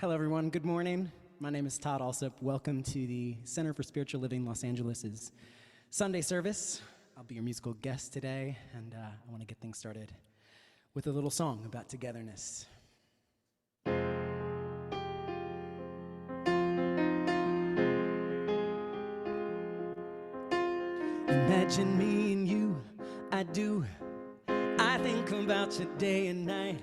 Hello, everyone. Good morning. My name is Todd Alsup. Welcome to the Center for Spiritual Living Los Angeles' Sunday service. I'll be your musical guest today, and I want to get things started with a little song about togetherness. Imagine me and you, I do. I think about you day and night.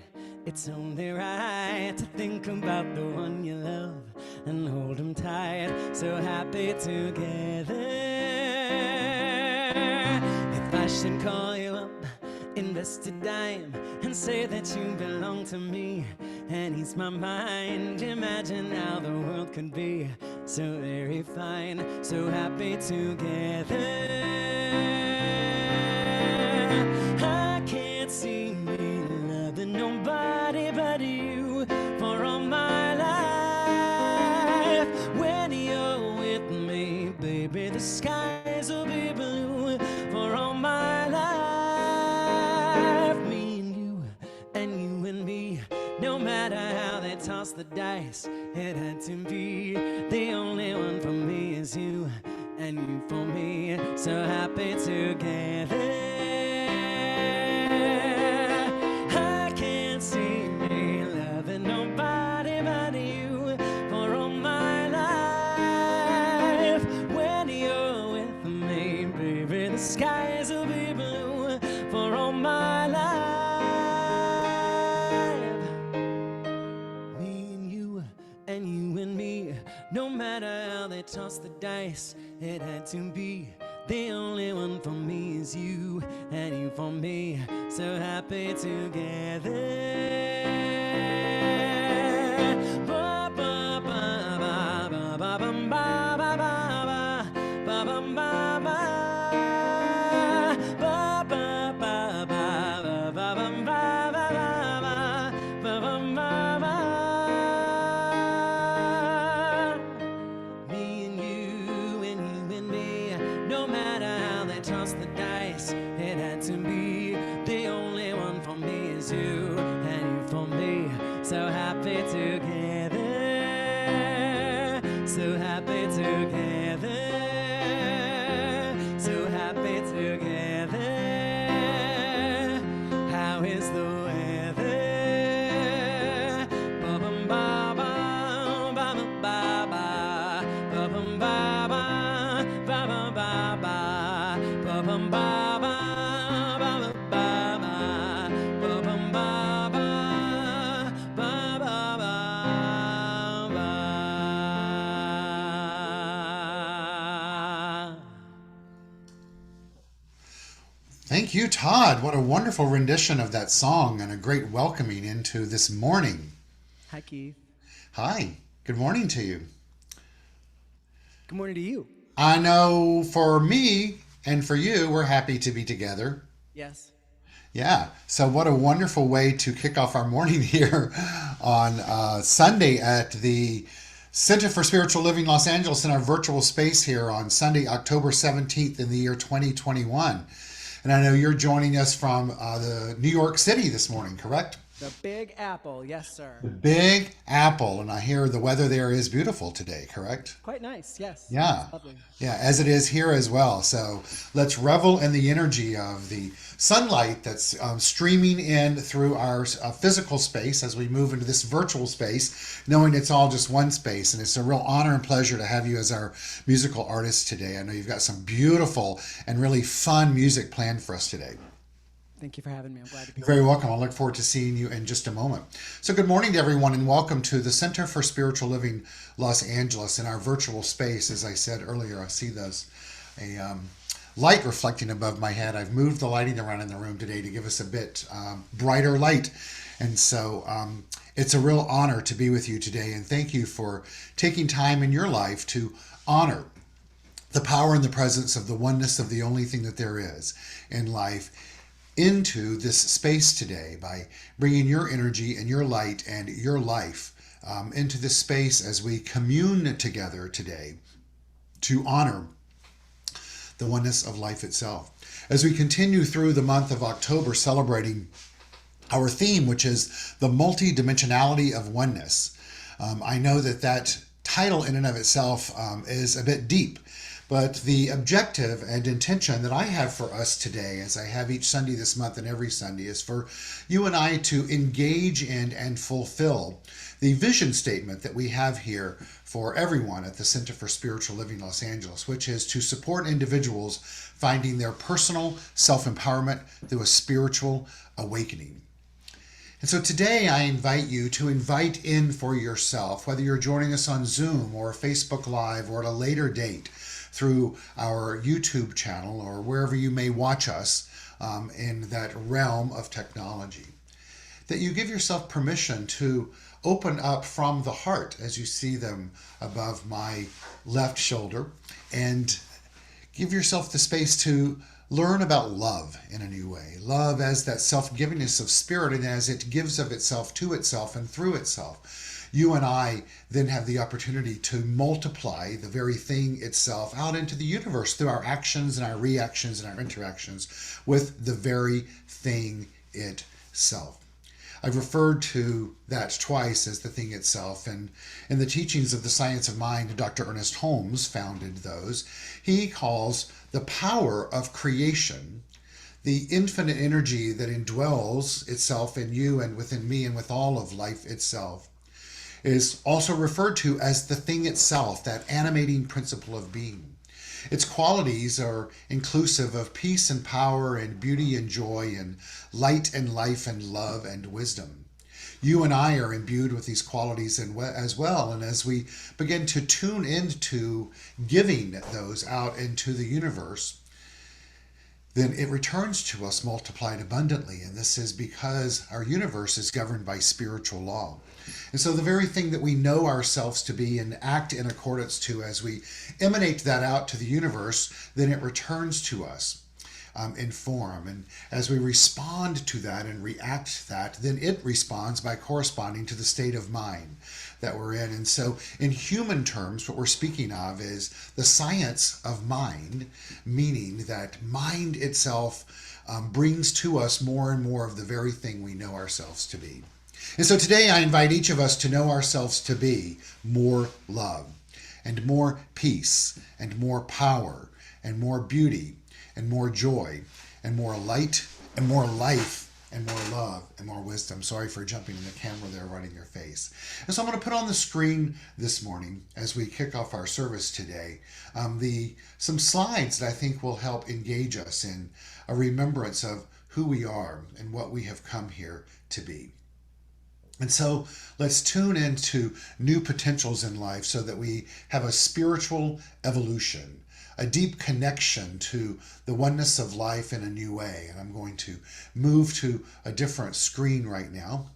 It's only right to think about the one you love and hold him tight, so happy together. If I should call you up, invest a dime, and say that you belong to me, and ease my mind, imagine how the world could be so very fine, so happy together. I can't see me loving nobody but you for all my life. When you're with me, baby, the skies will be blue for all my life. Me and you and me, no matter how they toss the dice, it had to be. The only one for me is you, and you for me, so happy together. I can't see me loving nobody but you for all my life. When you're with me, baby, the skies will be blue for all my life. Me and you and me, no matter how they toss the dice, it had to be. The only one for me is you, and you for me, so happy together. Ba ba ba ba ba ba ba ba ba ba ba ba ba. Ba ba ba ba ba ba ba ba ba ba. Me and you and me, no matter how they toss the dice, it had to be. The only one for me is you, and you for me, so happy together, so happy together, so happy together. How is the weather? Ba-bum, ba-ba, ba-bum, ba-ba, ba-bum, ba-ba, ba-bum, ba-ba, ba-bum, ba-ba, ba-bum, ba-ba, ba-bum, ba-ba, ba-ba-ba-ba. Thank you, Todd. What a wonderful rendition of that song and a great welcoming into this morning. Hi, Keith. Hi, good morning to you. Good morning to you. I know for me and for you, we're happy to be together. Yes. Yeah, so what a wonderful way to kick off our morning here on Sunday at the Center for Spiritual Living Los Angeles in our virtual space here on Sunday, October 17th in the year 2021. And I know you're joining us from the New York City this morning, correct? The Big Apple, yes, sir. The Big Apple, and I hear the weather there is beautiful today, correct? Quite nice, yes. Yeah. It's lovely. Yeah, as it is here as well. So let's revel in the energy of the sunlight that's streaming in through our physical space as we move into this virtual space, knowing it's all just one space. And it's a real honor and pleasure to have you as our musical artist today. I know you've got some beautiful and really fun music planned for us today. Thank you for having me. I'm glad to be You're very welcome. I look forward to seeing you in just a moment. So good morning to everyone and welcome to the Center for Spiritual Living Los Angeles in our virtual space. As I said earlier, I see a light reflecting above my head. I've moved the lighting around in the room today to give us a bit brighter light. And so it's a real honor to be with you today. And thank you for taking time in your life to honor the power and the presence of the oneness of the only thing that there is in life into this space today by bringing your energy and your light and your life into this space as we commune together today to honor the oneness of life itself. As we continue through the month of October celebrating our theme, which is the multidimensionality of oneness, I know that title in and of itself is a bit deep, but the objective and intention that I have for us today, as I have each Sunday this month and every Sunday, is for you and I to engage in and fulfill the vision statement that we have here for everyone at the Center for Spiritual Living Los Angeles, which is to support individuals finding their personal self-empowerment through a spiritual awakening. And so today I invite you to invite in for yourself, whether you're joining us on Zoom or Facebook Live or at a later date through our YouTube channel or wherever you may watch us in that realm of technology, that you give yourself permission to open up from the heart as you see them above my left shoulder, and give yourself the space to learn about love in a new way. Love as that self-givingness of spirit, and as it gives of itself to itself and through itself. You and I then have the opportunity to multiply the very thing itself out into the universe through our actions and our reactions and our interactions with the very thing itself. I've referred to that twice as the thing itself, and in the teachings of the Science of Mind, Dr. Ernest Holmes founded those. He calls the power of creation, the infinite energy that indwells itself in you and within me and with all of life itself, is also referred to as the thing itself, that animating principle of being. Its qualities are inclusive of peace and power and beauty and joy and light and life and love and wisdom. You and I are imbued with these qualities as well, and as we begin to tune into giving those out into the universe, then it returns to us multiplied abundantly, and this is because our universe is governed by spiritual law. And so the very thing that we know ourselves to be and act in accordance to, as we emanate that out to the universe, then it returns to us in form. And as we respond to that and react to that, then it responds by corresponding to the state of mind that we're in. And so in human terms, what we're speaking of is the science of mind, meaning that mind itself brings to us more and more of the very thing we know ourselves to be. And so today I invite each of us to know ourselves to be more love and more peace and more power and more beauty and more joy and more light and more life and more love and more wisdom. Sorry for jumping in the camera there right in your face. And so I'm going to put on the screen this morning as we kick off our service today some slides that I think will help engage us in a remembrance of who we are and what we have come here to be. And so let's tune into new potentials in life so that we have a spiritual evolution, a deep connection to the oneness of life in a new way. And I'm going to move to a different screen right now,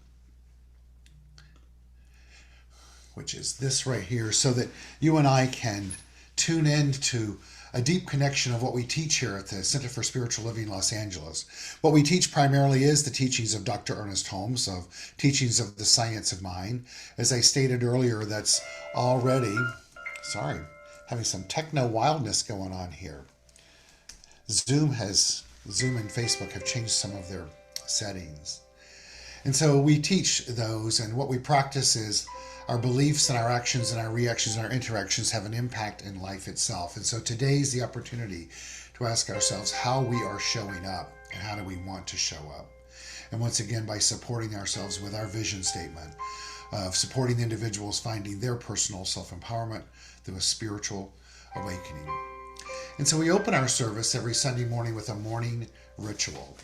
which is this right here, so that you and I can tune into a deep connection of what we teach here at the Center for Spiritual Living Los Angeles. What we teach primarily is the teachings of Dr. Ernest Holmes, of teachings of the Science of Mind. As I stated earlier, that's already, having some techno wildness going on here. Zoom and Facebook have changed some of their settings. And so we teach those, and what we practice is our beliefs and our actions and our reactions and our interactions have an impact in life itself. And so today's the opportunity to ask ourselves how we are showing up and how do we want to show up. And once again, by supporting ourselves with our vision statement of supporting individuals finding their personal self-empowerment through a spiritual awakening. And so we open our service every Sunday morning with a morning ritual.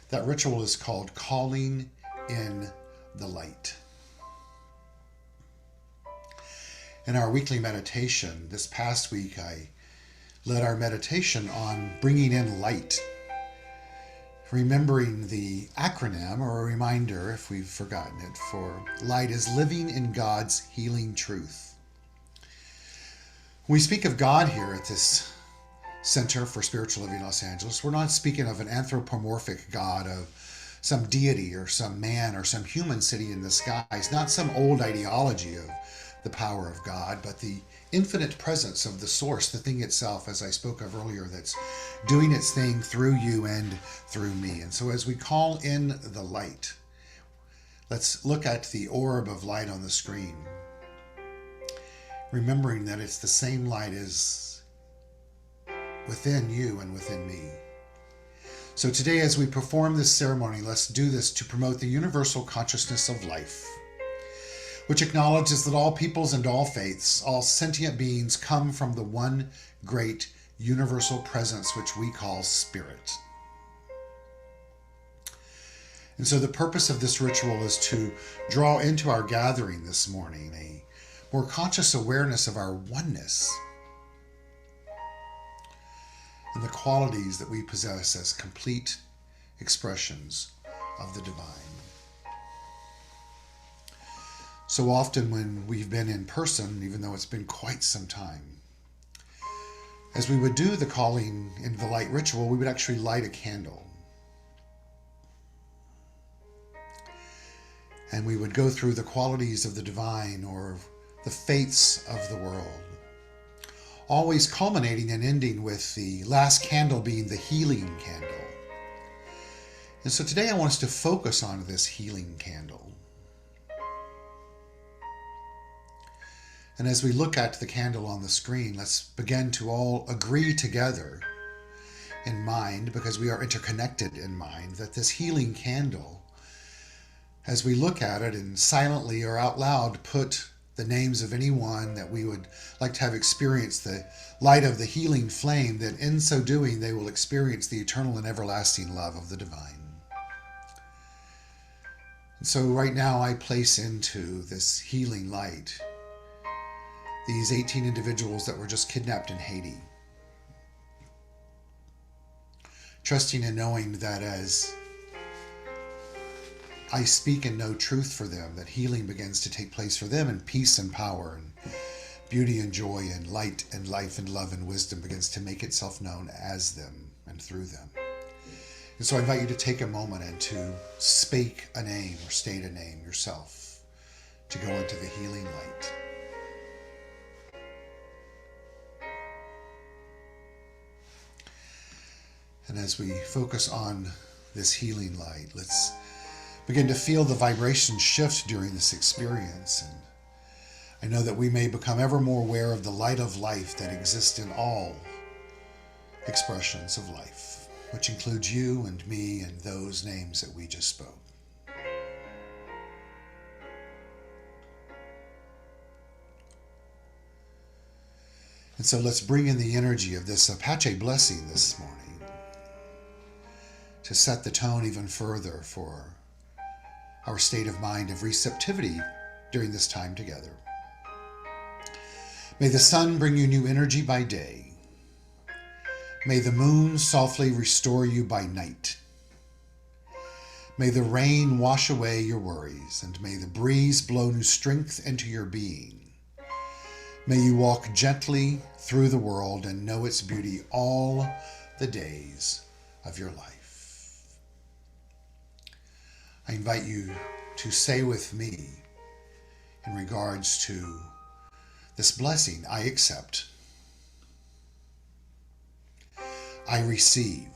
That ritual is called Calling in the Light. In our weekly meditation, this past week, I led our meditation on bringing in light, remembering the acronym, or a reminder if we've forgotten it, for light is living in God's healing truth. When we speak of God here at this Center for Spiritual Living Los Angeles, we're not speaking of an anthropomorphic God, of some deity or some man or some human sitting in the skies, not some old ideology of the power of God, but the infinite presence of the source, the thing itself, as I spoke of earlier, that's doing its thing through you and through me. And so as we call in the light, let's look at the orb of light on the screen. remembering that it's the same light as within you and within me. So today, as we perform this ceremony, let's do this to promote the universal consciousness of life, which acknowledges that all peoples and all faiths, all sentient beings come from the one great universal presence which we call Spirit. And so the purpose of this ritual is to draw into our gathering this morning a more conscious awareness of our oneness and the qualities that we possess as complete expressions of the divine. So often when we've been in person, even though it's been quite some time, as we would do the calling into the light ritual, we would actually light a candle. And we would go through the qualities of the divine or the faiths of the world, always culminating and ending with the last candle being the healing candle. And so today I want us to focus on this healing candle. And as we look at the candle on the screen, let's begin to all agree together in mind, because we are interconnected in mind, that this healing candle, as we look at it and silently or out loud put the names of anyone that we would like to have experience the light of the healing flame, that in so doing they will experience the eternal and everlasting love of the divine. And so right now I place into this healing light these 18 individuals that were just kidnapped in Haiti, trusting and knowing that as I speak and know truth for them, that healing begins to take place for them, and peace and power and beauty and joy and light and life and love and wisdom begins to make itself known as them and through them. And so I invite you to take a moment and to speak a name or state a name yourself to go into the healing light. And as we focus on this healing light, let's begin to feel the vibration shift during this experience. And I know that we may become ever more aware of the light of life that exists in all expressions of life, which includes you and me and those names that we just spoke. And so let's bring in the energy of this Apache blessing this morning to set the tone even further for our state of mind of receptivity during this time together. May the sun bring you new energy by day. May the moon softly restore you by night. May the rain wash away your worries, and may the breeze blow new strength into your being. May you walk gently through the world and know its beauty all the days of your life. I invite you to say with me in regards to this blessing: I accept, I receive,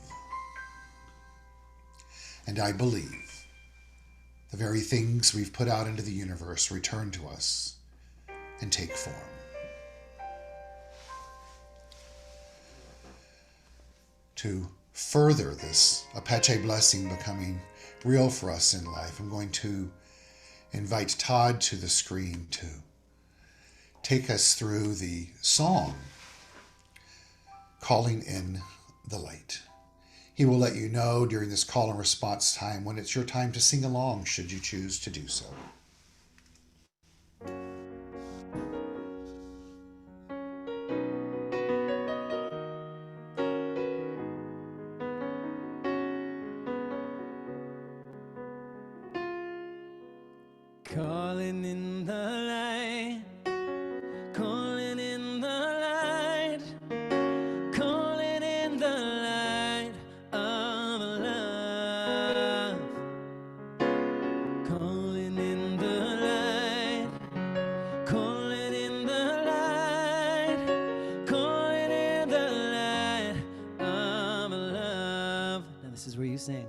and I believe the very things we've put out into the universe return to us and take form. To further this Apache blessing becoming real for us in life, I'm going to invite Todd to the screen to take us through the song, Calling in the Light. He will let you know during this call and response time when it's your time to sing along, should you choose to do so. Calling in the light, calling in the light, calling in the light of love. Calling in the light, calling in the light, calling in the light of love. Now this is where you sing.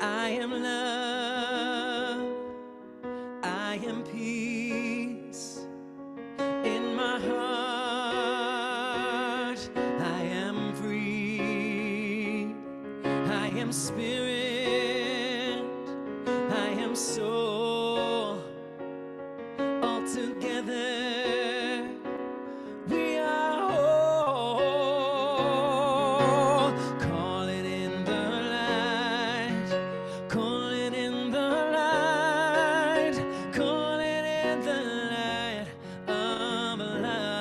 I am love, I am peace in am spirit, I am soul, all together we are whole. Call it in the light, call it in the light, call it in the light of love.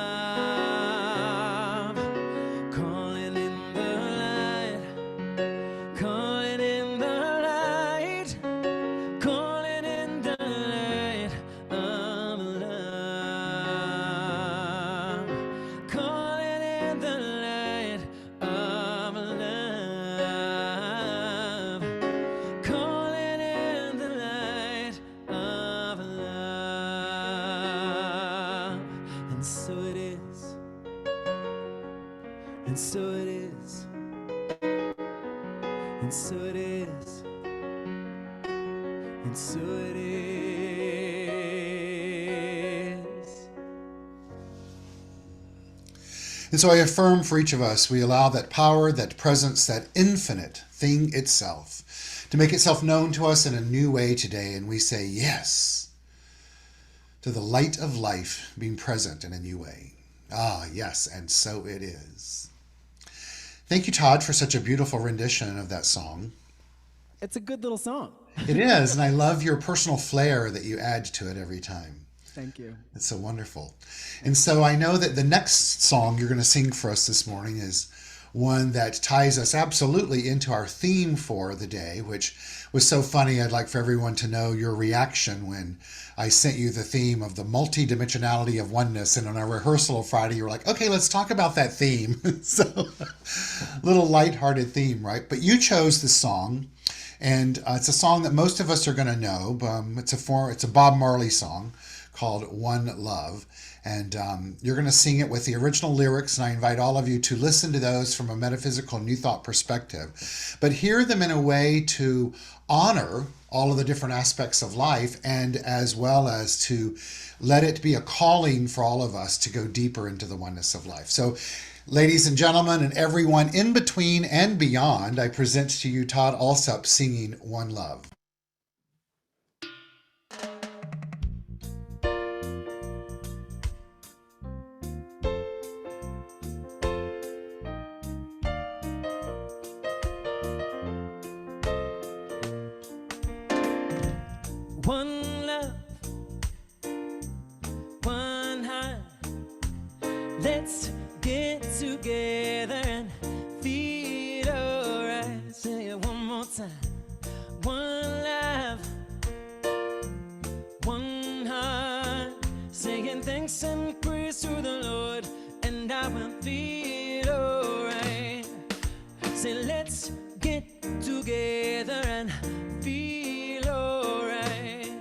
Call it in the light, call it in the light, call it in the light of love. Call it in the light of love. Call it in the light of love. And so it is. And so it is. And so it is. And so it is. And so I affirm for each of us, we allow that power, that presence, that infinite thing itself to make itself known to us in a new way today. And we say yes to the light of life being present in a new way. Ah, yes, and so it is. Thank you, Todd, for such a beautiful rendition of that song. It's a good little song. It is, and I love your personal flair that you add to it every time. Thank you. It's so wonderful. And so I know that the next song you're going to sing for us this morning is one that ties us absolutely into our theme for the day, which was so funny. I'd like for everyone to know your reaction when I sent you the theme of the multidimensionality of oneness. And on our rehearsal Friday, you were like, okay, let's talk about that theme. So little lighthearted theme, right? But you chose this song, and it's a song that most of us are going to know. It's a Bob Marley song called One Love. And you're going to sing it with the original lyrics, and I invite all of you to listen to those from a metaphysical New Thought perspective, but hear them in a way to honor all of the different aspects of life, and as well as to let it be a calling for all of us to go deeper into the oneness of life. So, ladies and gentlemen, and everyone in between and beyond, I present to you Todd Alsup singing One Love. One love, one heart. Let's get together and feel alright. Say it one more time. One love, one heart. Saying thanks and praise to the Lord, and I will feel alright. Say let's get together and feel alright.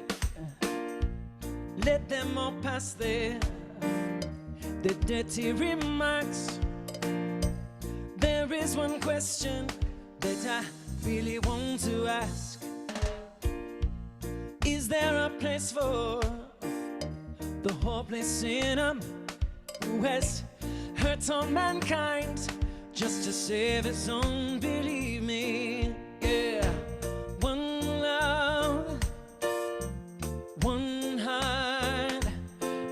Let them all pass there, the dirty remarks. There is one question that I really want to ask. Is there a place for the hopeless sinner who has hurt all mankind just to save his own? Believe me, yeah. One love, one heart.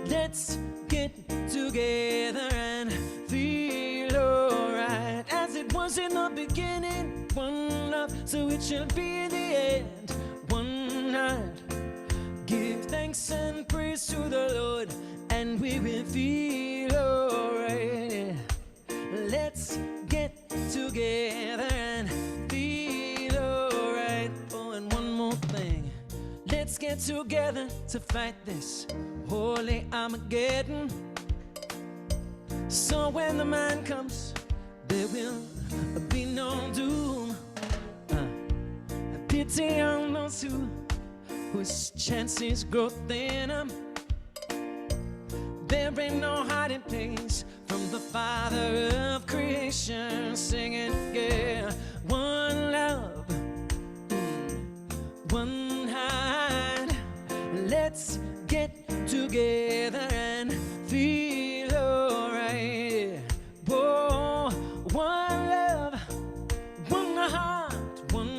Let's get together and feel alright. As it was in the beginning, one love, so it shall be in the end. One heart. Give thanks and praise to the Lord, and we will feel alright. Let's get together and feel alright. Oh, and one more thing. Let's get together to fight this holy Armageddon. So when the man comes, there will be no doom. Pity on those whose chances grow thinner. There ain't no hiding place from the Father of creation. Singing, yeah, one love, one heart. Let's get together and feel alright. Oh, one love, one heart, one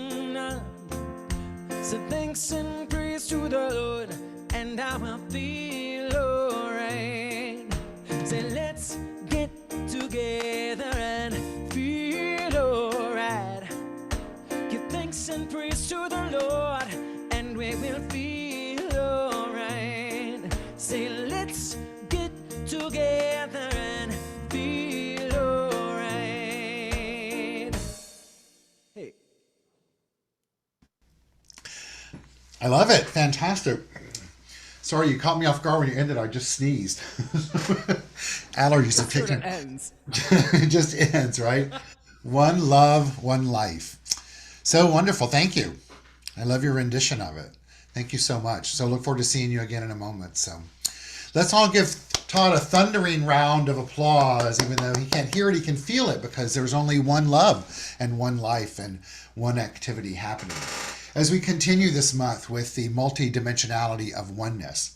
together and feel alright. Give thanks and praise to the Lord, and we will feel alright. Say, let's get together and feel alright. Hey. I love it. Fantastic. Sorry, you caught me off guard when you ended. I just sneezed. Allergies have taken. It ends. It just ends, right? One love, one life. So wonderful. Thank you. I love your rendition of it. Thank you so much. So look forward to seeing you again in a moment. So let's all give Todd a thundering round of applause. Even though he can't hear it, he can feel it, because there's only one love and one life and one activity happening. As we continue this month with the multidimensionality of oneness,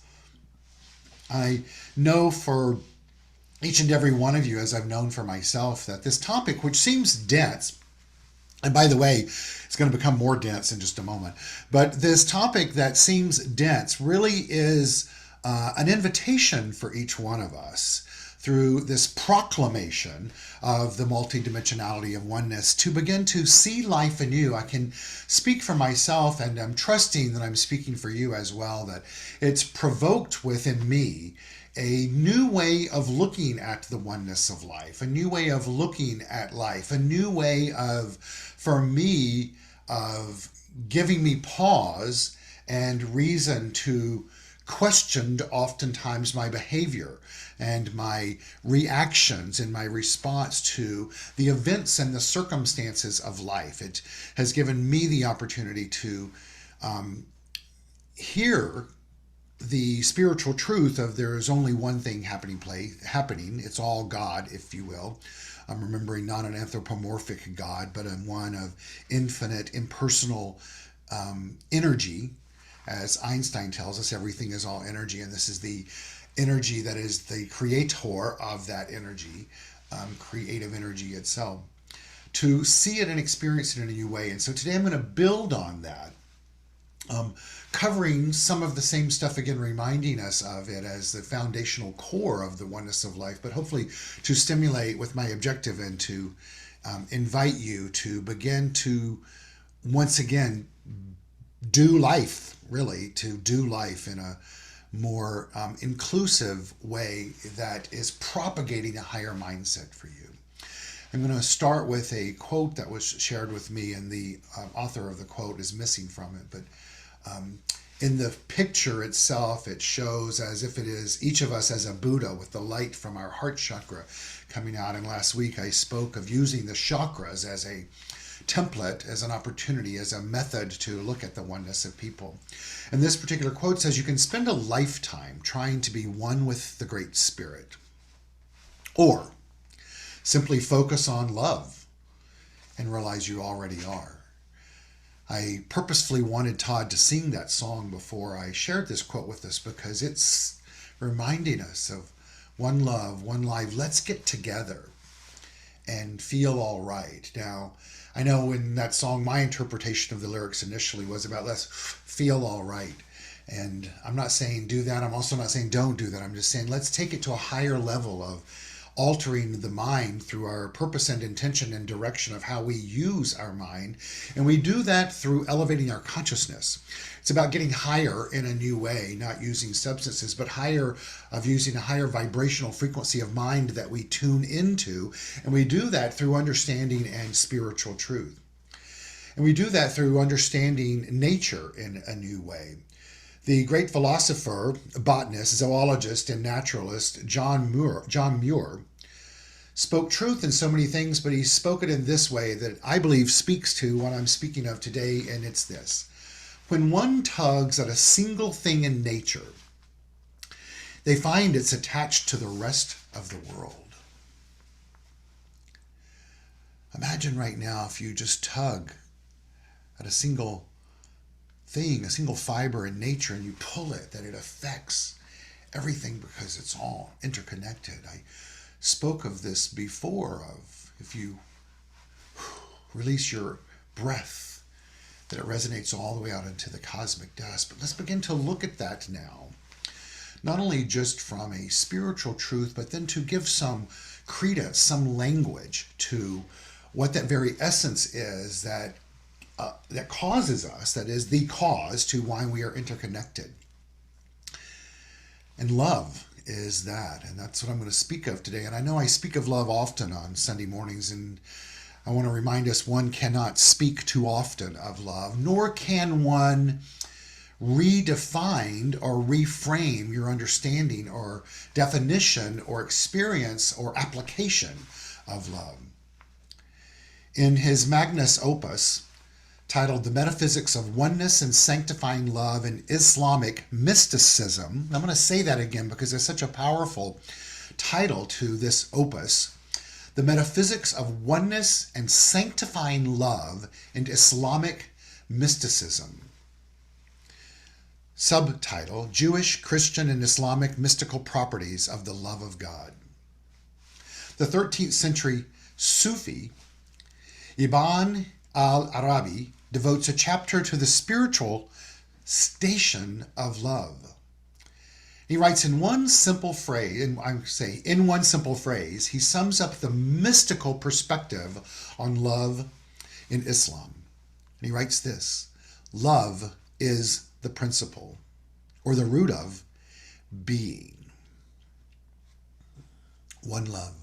I know for each and every one of you, as I've known for myself, that this topic, which seems dense, and by the way, it's going to become more dense in just a moment, but this topic that seems dense really is an invitation for each one of us through this proclamation of the multidimensionality of oneness to begin to see life anew. I can speak for myself, and I'm trusting that I'm speaking for you as well, that it's provoked within me a new way of looking at the oneness of life, a new way of looking at life, a new way of, for me, of giving me pause and reason to question oftentimes my behavior and my reactions and my response to the events and the circumstances of life. It has given me the opportunity to hear the spiritual truth of there is only one thing happening. It's all God, if you will. I'm remembering not an anthropomorphic God, but one of infinite, impersonal energy. As Einstein tells us, everything is all energy, and this is the energy that is the creator of that energy, creative energy itself, to see it and experience it in a new way. And so today I'm going to build on that, covering some of the same stuff again, reminding us of it as the foundational core of the oneness of life, but hopefully to stimulate with my objective and to invite you to begin to once again do life, really, to do life in a more inclusive way that is propagating a higher mindset for you. I'm going to start with a quote that was shared with me, and the author of the quote is missing from it, but in the picture itself, it shows as if it is each of us as a Buddha with the light from our heart chakra coming out. And last week I spoke of using the chakras as a template, as an opportunity, as a method to look at the oneness of people. And this particular quote says, you can spend a lifetime trying to be one with the Great Spirit, or simply focus on love and realize you already are. I purposefully wanted Todd to sing that song before I shared this quote with us, because it's reminding us of one love, one life. Let's get together and feel all right. Now, I know in that song, my interpretation of the lyrics initially was about let's feel all right. And I'm not saying do that. I'm also not saying don't do that. I'm just saying let's take it to a higher level of altering the mind through our purpose and intention and direction of how we use our mind. And we do that through elevating our consciousness. It's about getting higher in a new way, not using substances, but higher, of using a higher vibrational frequency of mind that we tune into. And we do that through understanding and spiritual truth. And we do that through understanding nature in a new way. The great philosopher, botanist, zoologist, and naturalist John Muir spoke truth in so many things, but he spoke it in this way that I believe speaks to what I'm speaking of today, and it's this. When one tugs at a single thing in nature, they find it's attached to the rest of the world. Imagine right now if you just tug at a single thing, a single fiber in nature, and you pull it, that it affects everything because it's all interconnected. I spoke of this before, of if you release your breath, that it resonates all the way out into the cosmic dust. But let's begin to look at that now. not only just from a spiritual truth, but then to give some credence, some language to what that very essence is that causes us, that is the cause to why we are interconnected. And love is that, and that's what I'm going to speak of today. And I know I speak of love often on Sunday mornings, and I want to remind us one cannot speak too often of love, nor can one redefine or reframe your understanding or definition or experience or application of love. In his magnus opus, titled The Metaphysics of Oneness and Sanctifying Love in Islamic Mysticism. I'm going to say that again because it's such a powerful title to this opus. The Metaphysics of Oneness and Sanctifying Love in Islamic Mysticism. Subtitle, Jewish, Christian, and Islamic Mystical Properties of the Love of God. The 13th century Sufi, Ibn al-Arabi, devotes a chapter to the spiritual station of love. He writes in one simple phrase, he sums up the mystical perspective on love in Islam. And he writes this: love is the principle, or the root of, being. One love.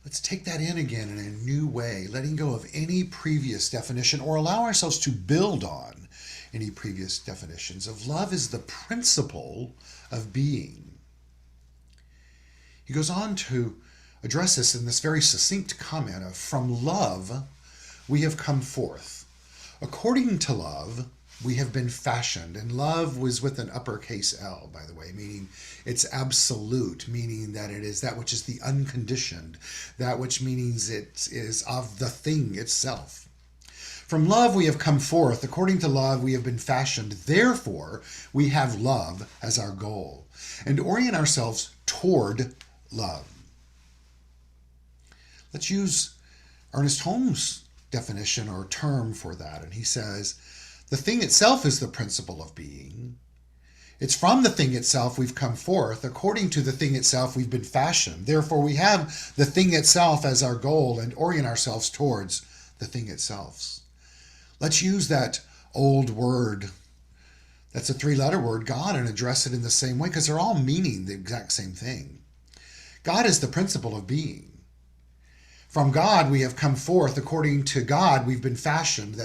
Let's take that in again in a new way, letting go of any previous definition or allow ourselves to build on any previous definitions of love is the principle of being. He goes on to address this in this very succinct comment of, from love we have come forth. According to love, we have been fashioned. And love was with an uppercase L, by the way, meaning it's absolute, meaning that it is that which is the unconditioned, that which means it is of the thing itself. From love we have come forth. According to love we have been fashioned. Therefore, we have love as our goal and orient ourselves toward love. Let's use Ernest Holmes' definition or term for that. And he says, the thing itself is the principle of being. It's from the thing itself we've come forth. According to the thing itself we've been fashioned. Therefore, we have the thing itself as our goal and orient ourselves towards the thing itself. Let's use that old word, that's a three-letter word, God, and address it in the same way, because they're all meaning the exact same thing. God is the principle of being. From God we have come forth. According to God we've been fashioned,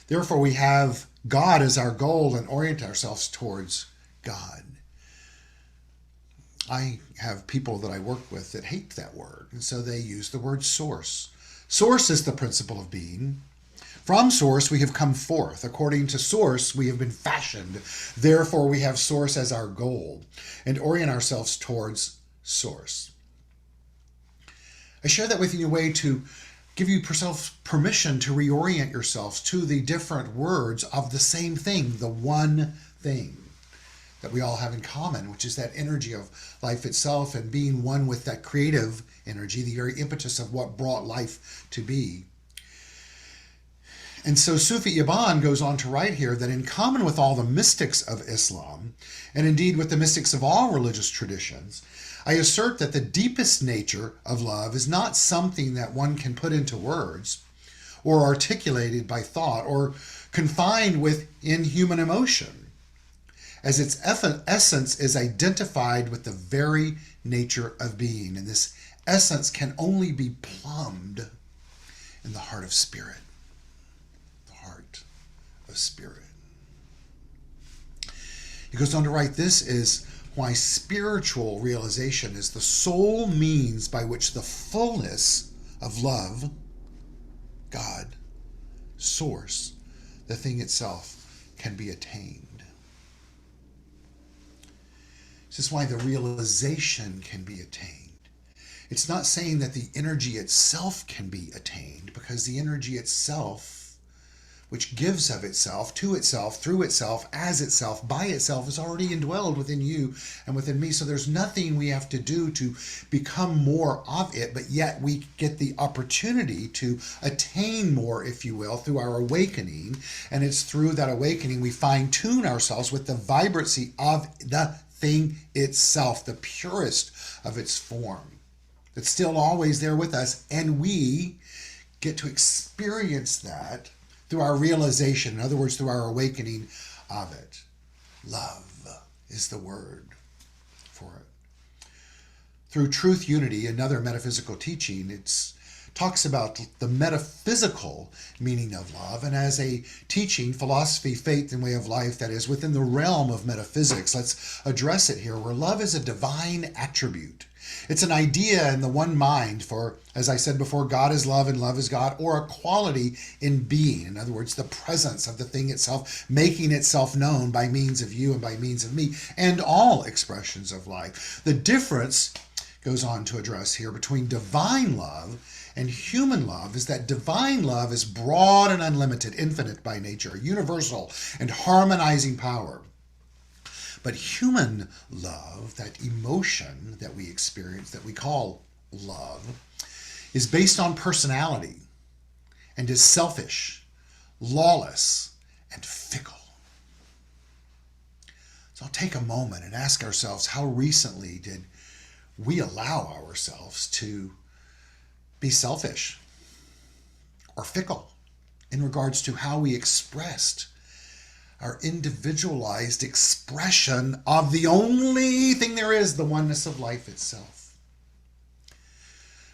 therefore we have God as our goal and orient ourselves towards God. I have people that I work with that hate that word, and so they use the word source. Source is the principle of being. From source we have come forth. According to source we have been fashioned. Therefore we have source as our goal and orient ourselves towards source. I share that with you in a way to give yourself permission to reorient yourselves to the different words of the same thing, the one thing that we all have in common, which is that energy of life itself and being one with that creative energy, the very impetus of what brought life to be. And so Sufi Ibn goes on to write here that in common with all the mystics of Islam, and indeed with the mystics of all religious traditions, I assert that the deepest nature of love is not something that one can put into words or articulated by thought or confined within human emotion, as its essence is identified with the very nature of being. And this essence can only be plumbed in the heart of spirit. The heart of spirit. He goes on to write, this is why spiritual realization is the sole means by which the fullness of love, God, source, the thing itself, can be attained. This is why the realization can be attained. It's not saying that the energy itself can be attained, because the energy itself, which gives of itself, to itself, through itself, as itself, by itself, is already indwelled within you and within me. So there's nothing we have to do to become more of it, but yet we get the opportunity to attain more, if you will, through our awakening. And it's through that awakening we fine-tune ourselves with the vibrancy of the thing itself, the purest of its form. It's still always there with us, and we get to experience that through our realization, in other words, through our awakening of it. Love is the word for it. Through Truth Unity, another metaphysical teaching, it talks about the metaphysical meaning of love, and as a teaching, philosophy, faith, and way of life that is within the realm of metaphysics, let's address it here, where love is a divine attribute. It's an idea in the one mind for, as I said before, God is love and love is God, or a quality in being. In other words, the presence of the thing itself, making itself known by means of you and by means of me, and all expressions of life. The difference goes on to address here between divine love and human love is that divine love is broad and unlimited, infinite by nature, universal and harmonizing power. But human love, that emotion that we experience, that we call love, is based on personality and is selfish, lawless, and fickle. So I'll take a moment and ask ourselves, how recently did we allow ourselves to be selfish or fickle in regards to how we expressed our individualized expression of the only thing there is, the oneness of life itself?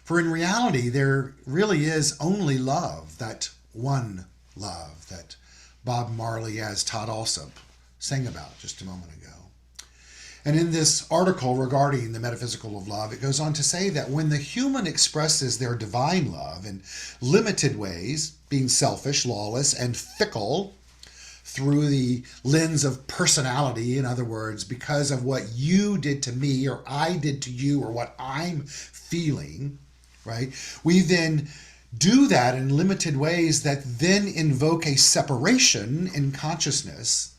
For in reality, there really is only love, that one love that Bob Marley as Todd Alsup sang about just a moment ago. And in this article regarding the metaphysical of love, it goes on to say that when the human expresses their divine love in limited ways, being selfish, lawless, and fickle, through the lens of personality, in other words, because of what you did to me or I did to you or what I'm feeling, right? We then do that in limited ways that then invoke a separation in consciousness,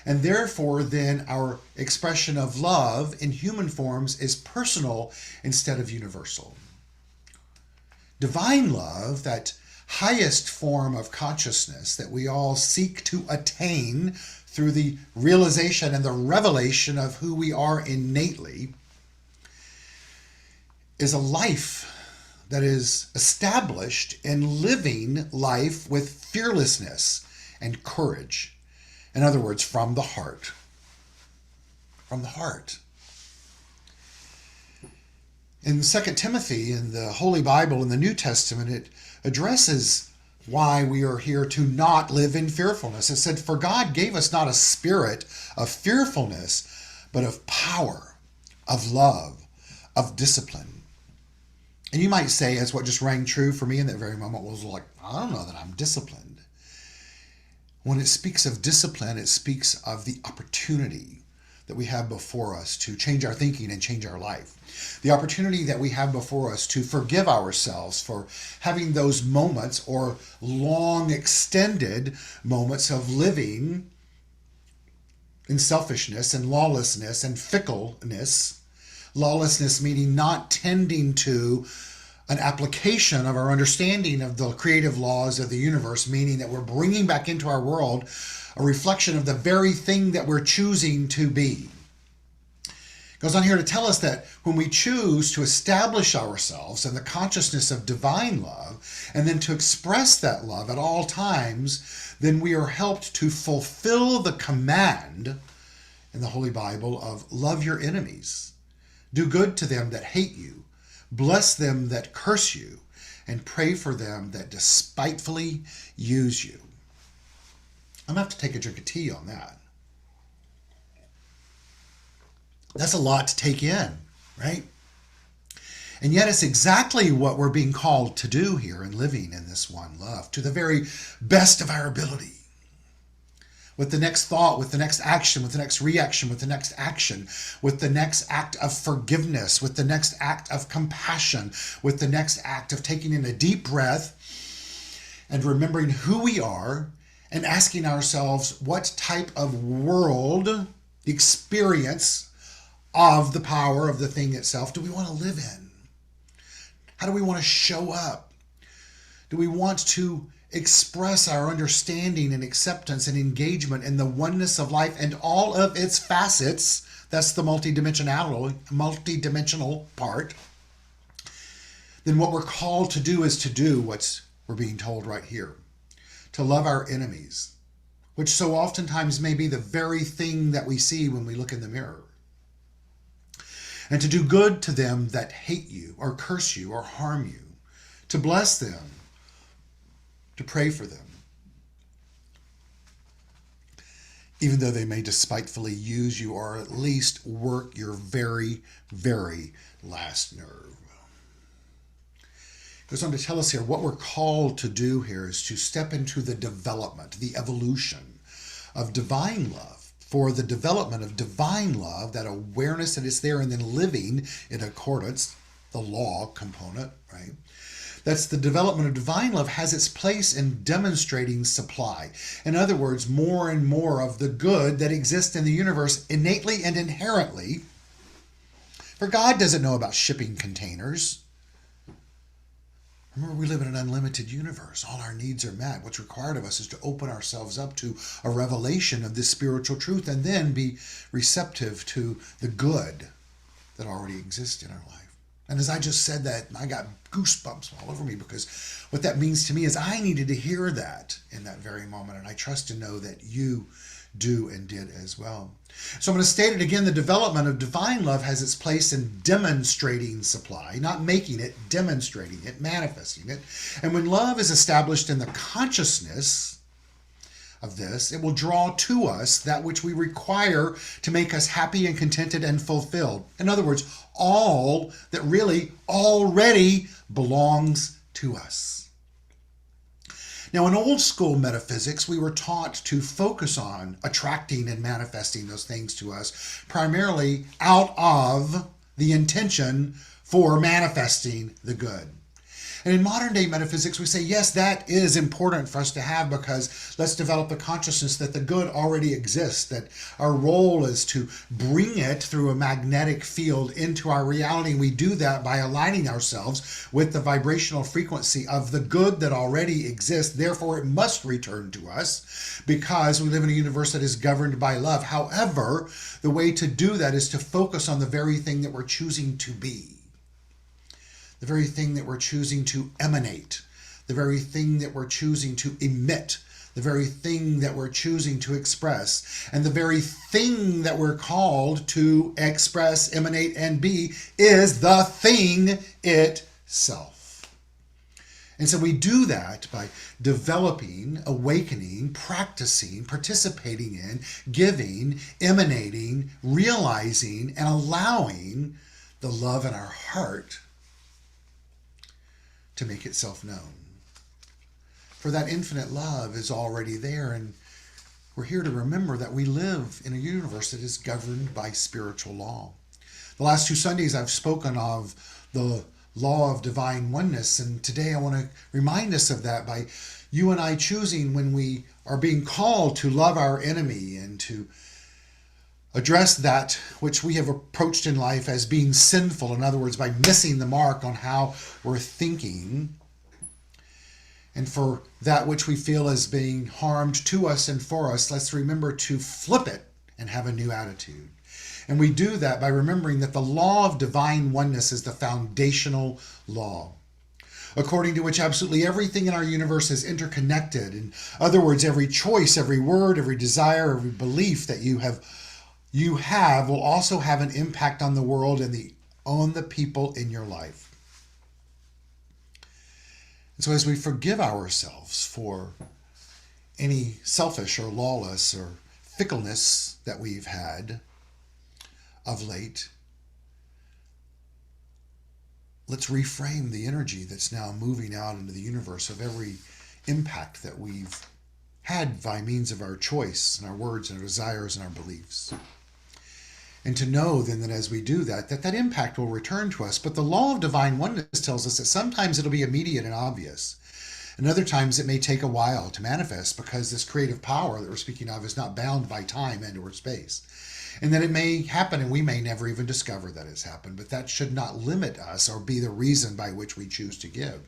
and therefore then our expression of love in human forms is personal instead of universal. Divine love, that highest form of consciousness that we all seek to attain through the realization and the revelation of who we are innately, is a life that is established in living life with fearlessness and courage. In other words, from the heart. From the heart. In 2 Timothy, in the Holy Bible, in the New Testament, it addresses why we are here to not live in fearfulness. It said, "For God gave us not a spirit of fearfulness, but of power, of love, of discipline." And you might say, as what just rang true for me in that very moment was like, I don't know that I'm disciplined. When it speaks of discipline, it speaks of the opportunity that we have before us to change our thinking and change our life. The opportunity that we have before us to forgive ourselves for having those moments or long extended moments of living in selfishness and lawlessness and fickleness. Lawlessness meaning not tending to an application of our understanding of the creative laws of the universe, meaning that we're bringing back into our world a reflection of the very thing that we're choosing to be. It goes on here to tell us that when we choose to establish ourselves in the consciousness of divine love, and then to express that love at all times, then we are helped to fulfill the command in the Holy Bible of love your enemies, do good to them that hate you, bless them that curse you, and pray for them that despitefully use you. I'm going to have to take a drink of tea on that. That's a lot to take in, right? And yet it's exactly what we're being called to do here in living in this one love, to the very best of our ability. With the next thought, with the next action, with the next reaction, with the next action, with the next act of forgiveness, with the next act of compassion, with the next act of taking in a deep breath and remembering who we are and asking ourselves what type of world, experience of the power of the thing itself do we want to live in? How do we want to show up? Do we want to express our understanding and acceptance and engagement in the oneness of life and all of its facets? That's the multidimensional part. Then what we're called to do is to do what we're being told right here. To love our enemies, which so oftentimes may be the very thing that we see when we look in the mirror. And to do good to them that hate you or curse you or harm you. To bless them. To pray for them. Even though they may despitefully use you or at least work your very, very last nerve. Goes on to tell us here what we're called to do here is to step into the development, the evolution of divine love. For the development of divine love, that awareness that is there and then living in accordance, the law component, right? That's the development of divine love has its place in demonstrating supply. In other words, more and more of the good that exists in the universe innately and inherently. For God doesn't know about shipping containers. Remember, we live in an unlimited universe. All our needs are met. What's required of us is to open ourselves up to a revelation of this spiritual truth and then be receptive to the good that already exists in our life. And as I just said that, I got goosebumps all over me, because what that means to me is I needed to hear that in that very moment. And I trust to know that you do and did as well. So I'm going to state it again. The development of divine love has its place in demonstrating supply, not making it, demonstrating it, manifesting it. And when love is established in the consciousness of this, it will draw to us that which we require to make us happy and contented and fulfilled. In other words, all that really already belongs to us. Now, in old school metaphysics, we were taught to focus on attracting and manifesting those things to us, primarily out of the intention for manifesting the good. And in modern day metaphysics, we say, yes, that is important for us to have, because let's develop the consciousness that the good already exists, that our role is to bring it through a magnetic field into our reality. And we do that by aligning ourselves with the vibrational frequency of the good that already exists. Therefore, it must return to us, because we live in a universe that is governed by love. However, the way to do that is to focus on the very thing that we're choosing to be. The very thing that we're choosing to emanate, the very thing that we're choosing to emit, the very thing that we're choosing to express, and the very thing that we're called to express, emanate, and be is the thing itself. And so we do that by developing, awakening, practicing, participating in, giving, emanating, realizing, and allowing the love in our heart to make itself known. For that infinite love is already there, and we're here to remember that we live in a universe that is governed by spiritual law. The last 2 Sundays I've spoken of the law of divine oneness, and today I want to remind us of that by you and I choosing, when we are being called to love our enemy and to address that which we have approached in life as being sinful. In other words, by missing the mark on how we're thinking. And for that which we feel as being harmed to us and for us, let's remember to flip it and have a new attitude. And we do that by remembering that the law of divine oneness is the foundational law, according to which absolutely everything in our universe is interconnected. In other words, every choice, every word, every desire, every belief that you have will also have an impact on the world and on the people in your life. And so as we forgive ourselves for any selfish or lawless or fickleness that we've had of late, let's reframe the energy that's now moving out into the universe of every impact that we've had by means of our choice and our words and our desires and our beliefs. And to know then that as we do that, that impact will return to us. But the law of divine oneness tells us that sometimes it'll be immediate and obvious. And other times it may take a while to manifest because this creative power that we're speaking of is not bound by time and or space. And then it may happen and we may never even discover that it's happened, but that should not limit us or be the reason by which we choose to give.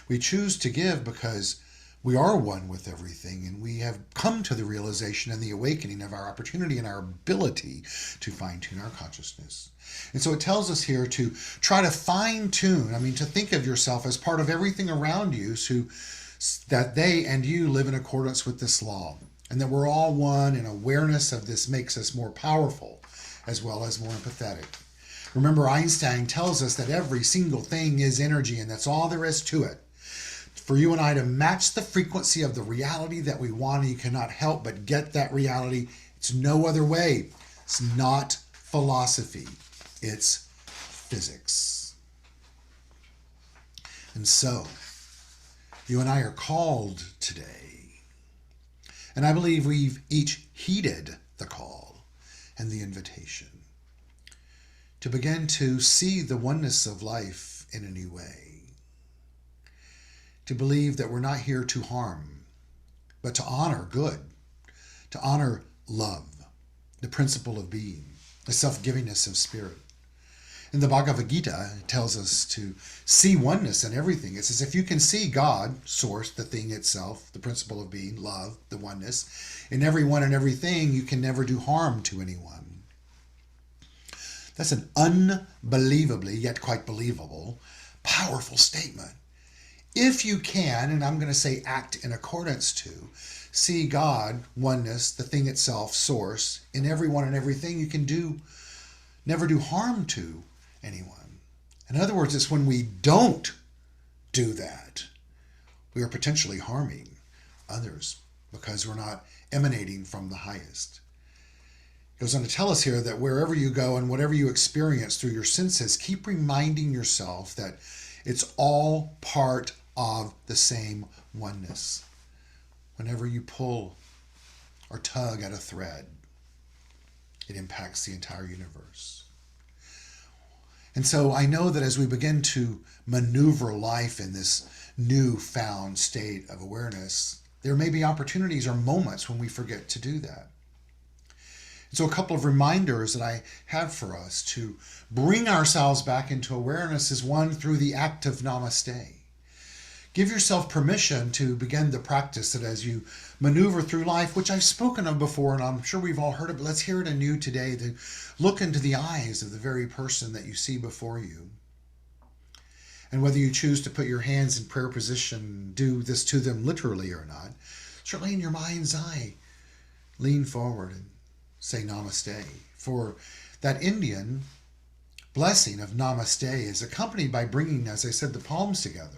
We choose to give because we are one with everything, and we have come to the realization and the awakening of our opportunity and our ability to fine-tune our consciousness. And so it tells us here to try to fine-tune, to think of yourself as part of everything around you, so that they and you live in accordance with this law, and that we're all one, and awareness of this makes us more powerful as well as more empathetic. Remember, Einstein tells us that every single thing is energy, and that's all there is to it. For you and I to match the frequency of the reality that we want, and you cannot help but get that reality. It's no other way. It's not philosophy. It's physics. And so, you and I are called today. And I believe we've each heeded the call and the invitation to begin to see the oneness of life in a new way. To believe that we're not here to harm, but to honor good, to honor love, the principle of being, the self-givingness of spirit. In the Bhagavad Gita, it tells us to see oneness in everything. It says if you can see God, source, the thing itself, the principle of being, love, the oneness, in everyone and everything, you can never do harm to anyone. That's an unbelievably, yet quite believable, powerful statement. If you can, and I'm going to say act in accordance to, see God, oneness, the thing itself, source, in everyone and everything, you can never do harm to anyone. In other words, it's when we don't do that, we are potentially harming others because we're not emanating from the highest. It goes on to tell us here that wherever you go and whatever you experience through your senses, keep reminding yourself that it's all part of the same oneness. Whenever you pull or tug at a thread, it impacts the entire universe. And so I know that as we begin to maneuver life in this newfound state of awareness, there may be opportunities or moments when we forget to do that. So a couple of reminders that I have for us to bring ourselves back into awareness is one, through the act of namaste. Give yourself permission to begin the practice that as you maneuver through life, which I've spoken of before, and I'm sure we've all heard it, but let's hear it anew today, to look into the eyes of the very person that you see before you. And whether you choose to put your hands in prayer position, do this to them literally or not, certainly in your mind's eye, lean forward and say namaste. For that Indian blessing of namaste is accompanied by bringing, as I said, the palms together.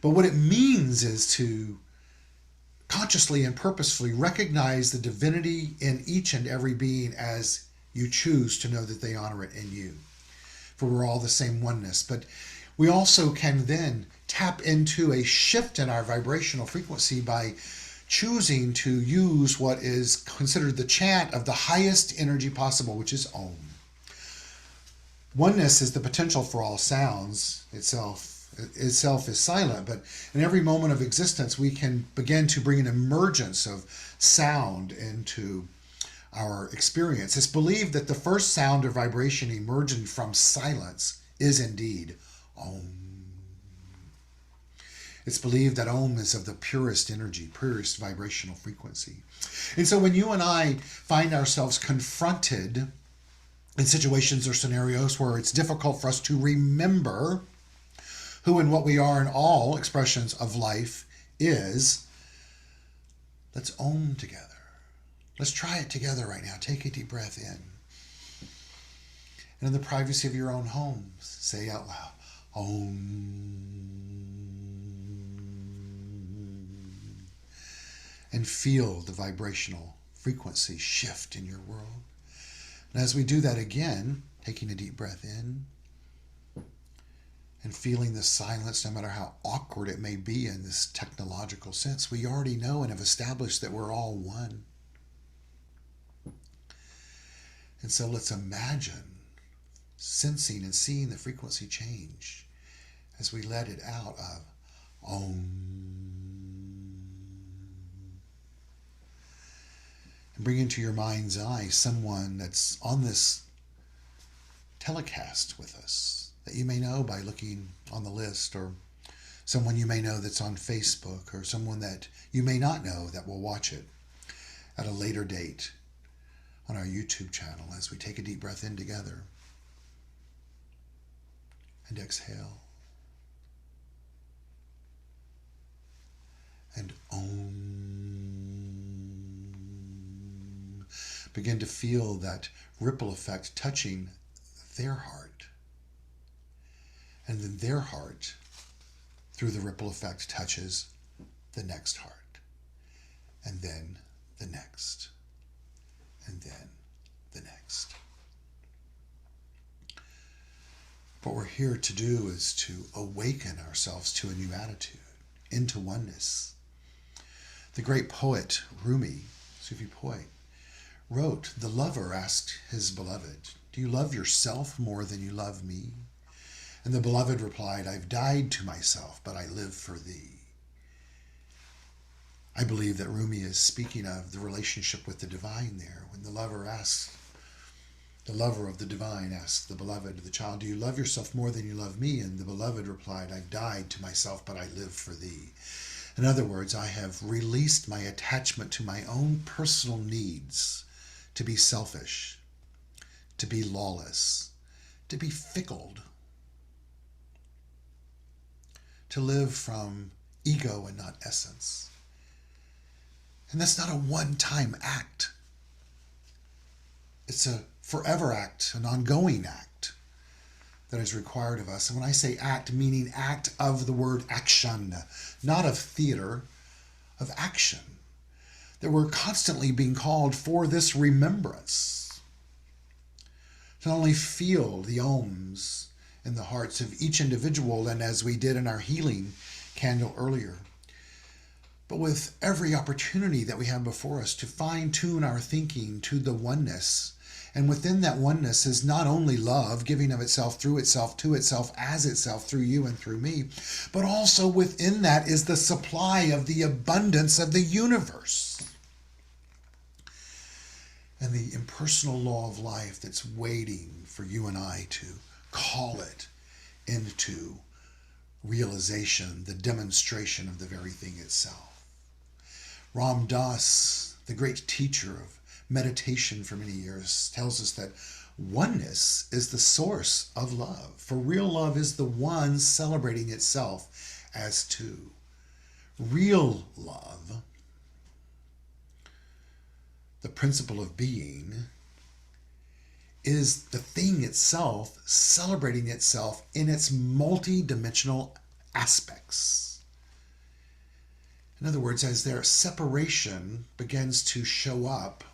But what it means is to consciously and purposefully recognize the divinity in each and every being as you choose to know that they honor it in you. For we're all the same oneness. But we also can then tap into a shift in our vibrational frequency by choosing to use what is considered the chant of the highest energy possible, which is Om. Oneness is the potential for all sounds. Itself is silent, but in every moment of existence we can begin to bring an emergence of sound into our experience. It's believed that the first sound or vibration emerging from silence is indeed Om. It's believed that Om is of the purest energy, purest vibrational frequency. And so when you and I find ourselves confronted in situations or scenarios where it's difficult for us to remember who and what we are in all expressions of life is, let's Om together. Let's try it together right now. Take a deep breath in. And in the privacy of your own homes, say out loud, Om. And feel the vibrational frequency shift in your world. And as we do that again, taking a deep breath in, and feeling the silence, no matter how awkward it may be in this technological sense, we already know and have established that we're all one. And so let's imagine sensing and seeing the frequency change as we let it out of Om. And bring into your mind's eye someone that's on this telecast with us that you may know by looking on the list, or someone you may know that's on Facebook, or someone that you may not know that will watch it at a later date on our YouTube channel as we take a deep breath in together and exhale. And Om. Begin to feel that ripple effect touching their heart. And then their heart, through the ripple effect, touches the next heart. And then the next. And then the next. What we're here to do is to awaken ourselves to a new attitude, into oneness. The great poet Rumi, Sufi poet, wrote, "The lover asked his beloved, 'Do you love yourself more than you love me?' And the beloved replied, 'I've died to myself, but I live for thee.'" I believe that Rumi is speaking of the relationship with the divine there, when the lover of the divine asks the beloved, the child, "Do you love yourself more than you love me?" And the beloved replied, "I've died to myself, but I live for thee." In other words, I have released my attachment to my own personal needs to be selfish, to be lawless, to be fickle, to live from ego and not essence. And that's not a one-time act. It's a forever act, an ongoing act that is required of us. And when I say act, meaning act of the word action, not of theater, of action. That we're constantly being called for this remembrance. To not only feel the ohms in the hearts of each individual, and as we did in our healing candle earlier, but with every opportunity that we have before us to fine-tune our thinking to the oneness. And within that oneness is not only love, giving of itself, through itself, to itself, as itself, through you and through me, but also within that is the supply of the abundance of the universe. And the impersonal law of life that's waiting for you and I to call it into realization, the demonstration of the very thing itself. Ram Dass, the great teacher of meditation for many years, tells us that oneness is the source of love. For real love is the one celebrating itself as two. Real love, the principle of being, is the thing itself celebrating itself in its multidimensional aspects. In other words, as their separation begins to show up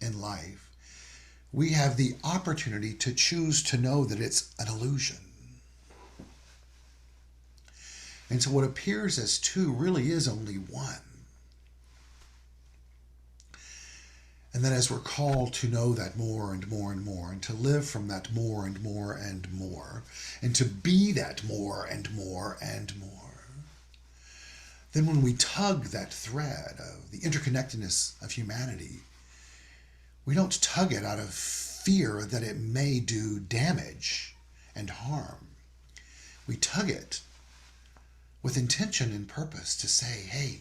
in life, we have the opportunity to choose to know that it's an illusion. And so what appears as two really is only one. And then as we're called to know that more and more and more, and to live from that more and more and more, and to be that more and more and more, then when we tug that thread of the interconnectedness of humanity, we don't tug it out of fear that it may do damage and harm. We tug it with intention and purpose to say, hey,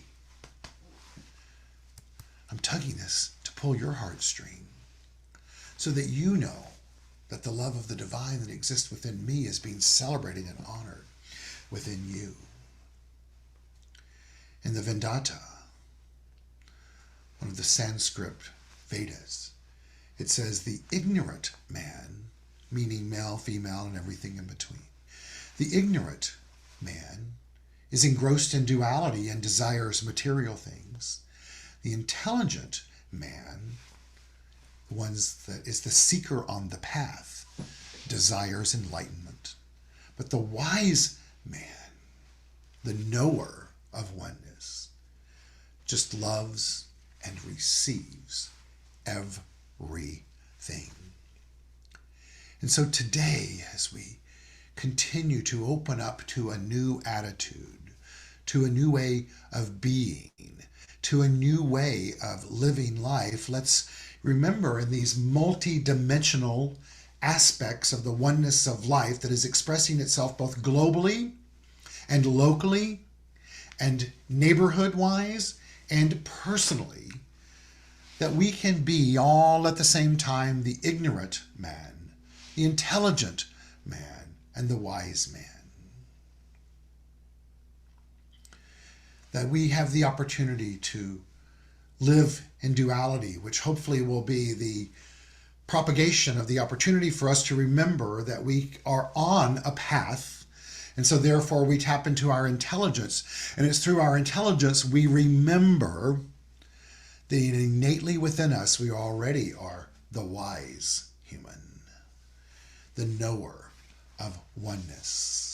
I'm tugging this to pull your heartstring so that you know that the love of the divine that exists within me is being celebrated and honored within you. In the Vedanta, one of the Sanskrit Vedas, it says the ignorant man, meaning male, female, and everything in between. The ignorant man is engrossed in duality and desires material things. The intelligent man, the one that is the seeker on the path, desires enlightenment. But the wise man, the knower of oneness, just loves and receives everything. And so today, as we continue to open up to a new attitude, to a new way of being, to a new way of living life. Let's remember in these multi-dimensional aspects of the oneness of life that is expressing itself both globally and locally and neighborhood-wise and personally, that we can be all at the same time the ignorant man, the intelligent man, and the wise man. That we have the opportunity to live in duality, which hopefully will be the propagation of the opportunity for us to remember that we are on a path, and so therefore we tap into our intelligence, and it's through our intelligence we remember that innately within us we already are the wise human, the knower of oneness.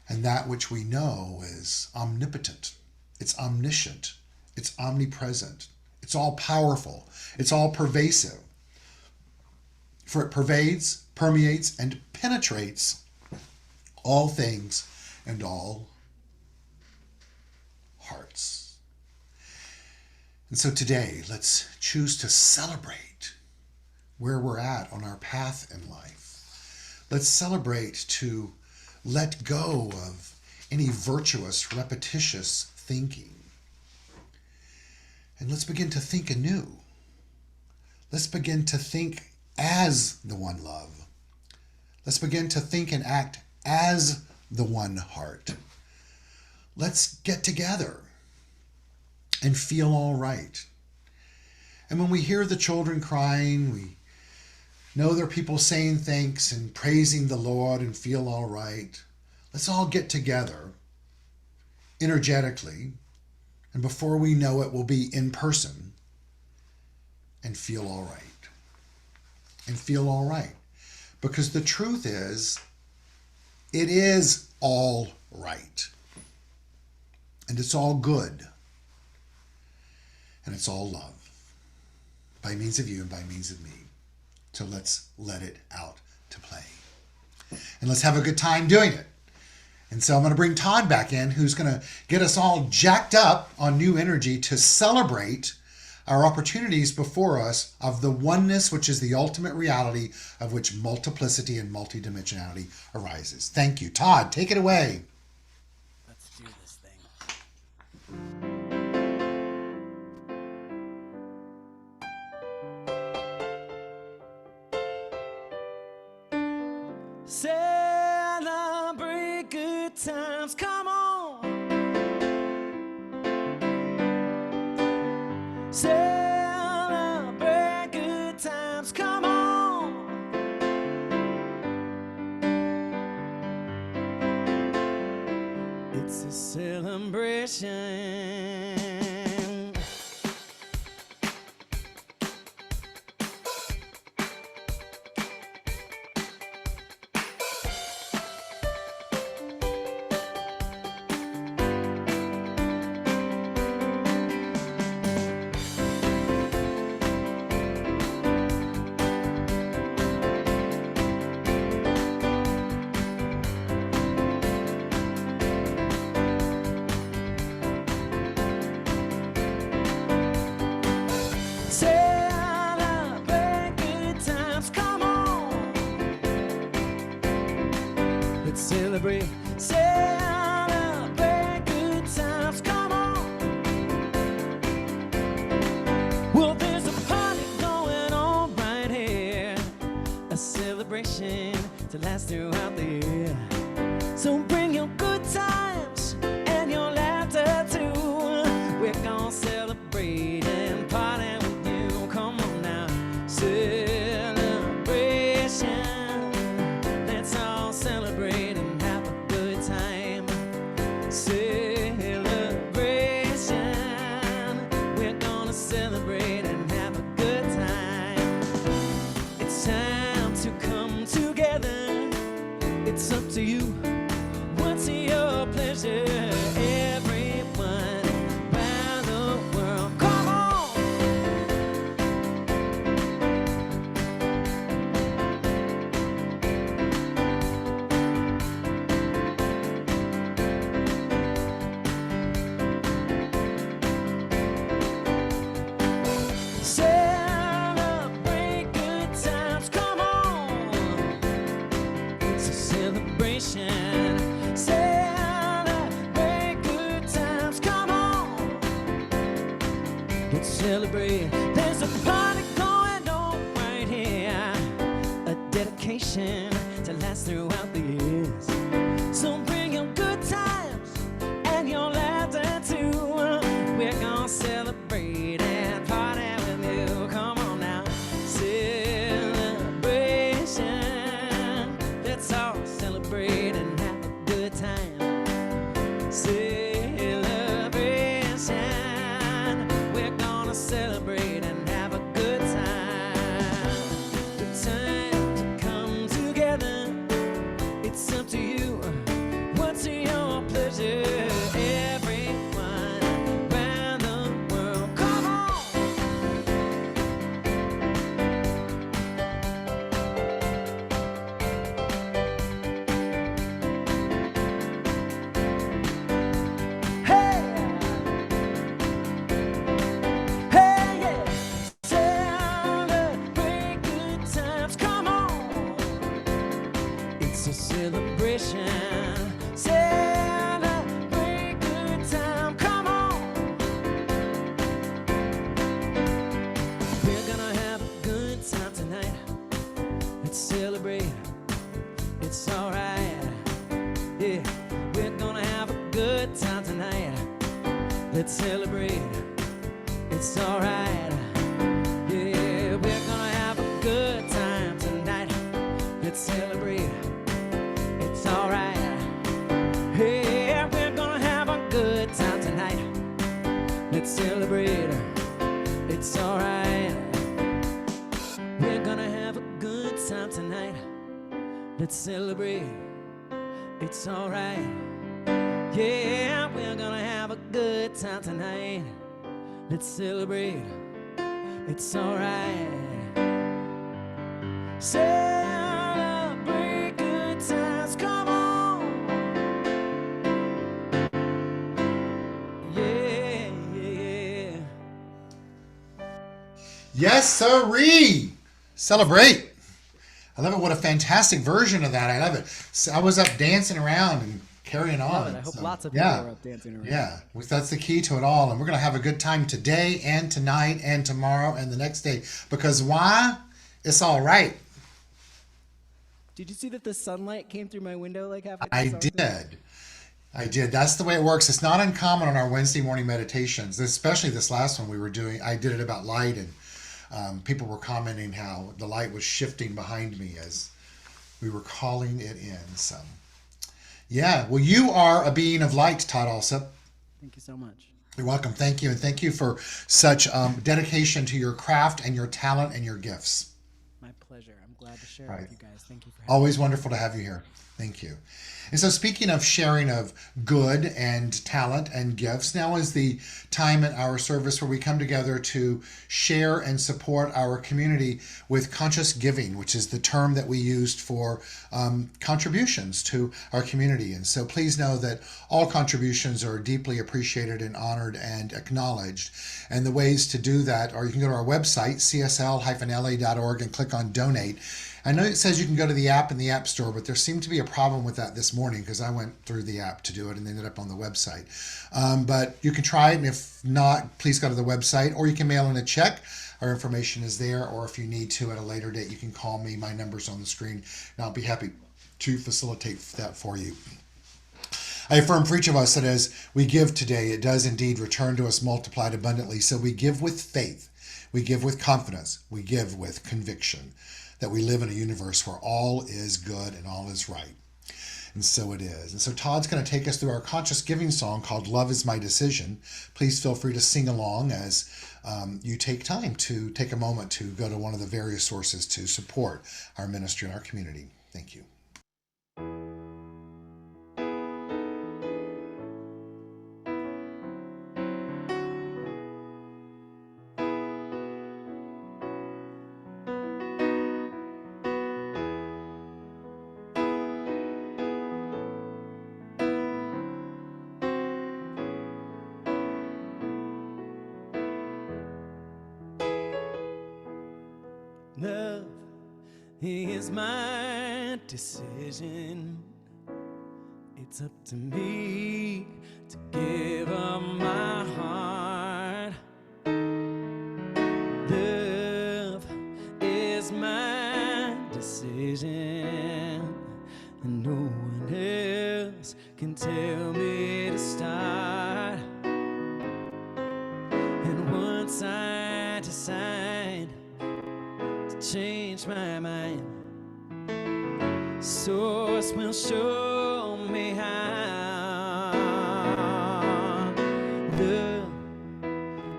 And that which we know is omnipotent, it's omniscient, it's omnipresent, it's all powerful, it's all pervasive. For it pervades, permeates, and penetrates all things and all hearts. And so today, let's choose to celebrate where we're at on our path in life. Let's celebrate to let go of any virtuous, repetitious thinking. And let's begin to think anew. Let's begin to think as the one love. Let's begin to think and act as the one heart. Let's get together and feel all right. And when we hear the children crying, we know there are people saying thanks and praising the Lord and feel all right. Let's all get together energetically, and before we know it, we'll be in person and feel all right. And feel all right. Because the truth is, it is all right. And it's all good. And it's all love. By means of you and by means of me. So let's let it out to play. And let's have a good time doing it. And so I'm going to bring Todd back in, who's going to get us all jacked up on new energy to celebrate our opportunities before us of the oneness, which is the ultimate reality of which multiplicity and multidimensionality arises. Thank you. Todd, take it away. Let's do this thing. Celebrate good times, come on. Celebrate good times, come on. It's a celebration. Celebrate good times, come on. Let's celebrate, celebrate good times, come on. Well, there's a party going on right here, a celebration to last throughout the year. So bring your good times and your laughter too. We're gonna celebrate and party with you. Come on now, celebration. Let's all celebrate and have a good time. Celebration. We're gonna celebrate and have a good time. It's time to come together. It's up to you. What's your pleasure? Everyone around the world, come on. celebrate. There's a party going on right here, a dedication to last throughout the years. So bring your good times and your laughter too. We're gonna celebrate and party with you. Come on now, celebration. Let's all celebrate and have a good time. Celebration. We're gonna celebrate and have a good time. The time to come together, it's up to you. What's your pleasure? Everyone around the world, come on! Hey! Hey, yeah! Celebrate good times, come on! It's a celebration. Celebrate good time, come on. We're gonna have a good time tonight. Let's celebrate. It's alright. Yeah, we're gonna have a good time tonight. Let's celebrate. It's alright. Yeah, we're gonna have a good time tonight. Let's celebrate. It's alright. Hey, we're gonna have a good time tonight. Let's celebrate. It's alright. We're gonna have a good time tonight. Let's celebrate. It's alright. Yeah, we're gonna have a good time tonight. Let's celebrate. It's alright. Celebrate good times, come on. Yeah, yeah, yeah. Yes, sirree. Celebrate. I love it. What a fantastic version of that. I love it. So I was up dancing around and carrying on. Love it. I hope lots of people are up dancing around. Yeah, that's the key to it all. And we're going to have a good time today and tonight and tomorrow and the next day. Because why? It's all right. Did you see that the sunlight came through my window like halfway through I the song? did. I did. That's the way it works. It's not uncommon on our Wednesday morning meditations, especially this last one we were doing. I did it about light, and people were commenting how the light was shifting behind me as we were calling it in. So, yeah. Well, you are a being of light, Todd Alsup. Thank you so much. You're welcome. Thank you. And thank you for such dedication to your craft and your talent and your gifts. My pleasure. I'm glad to share Right. with you guys. Thank you for having Always wonderful to have you here. Thank you. And so, speaking of sharing of good and talent and gifts, now is the time in our service where we come together to share and support our community with conscious giving, which is the term that we used for contributions to our community. And so please know that all contributions are deeply appreciated and honored and acknowledged. And the ways to do that are you can go to our website, CSL-LA.org, and click on donate. I know it says you can go to the app in the App Store, but there seemed to be a problem with that this morning because I went through the app to do it and ended up on the website. But you can try it, and if not, please go to the website, or you can mail in a check. Our information is there, or if you need to at a later date, you can call me. My number's on the screen, and I'll be happy to facilitate that for you. I affirm for each of us that as we give today, it does indeed return to us multiplied abundantly. So we give with faith, we give with confidence, we give with conviction that we live in a universe where all is good and all is right. And so it is. And so Todd's going to take us through our conscious giving song called Love Is My Decision. Please feel free to sing along as you take time to take a moment to go to one of the various sources to support our ministry and our community. Thank you. Love is my decision. It's up to me to give up my heart. start. And once I decide to change my mind, Source will show me how. Love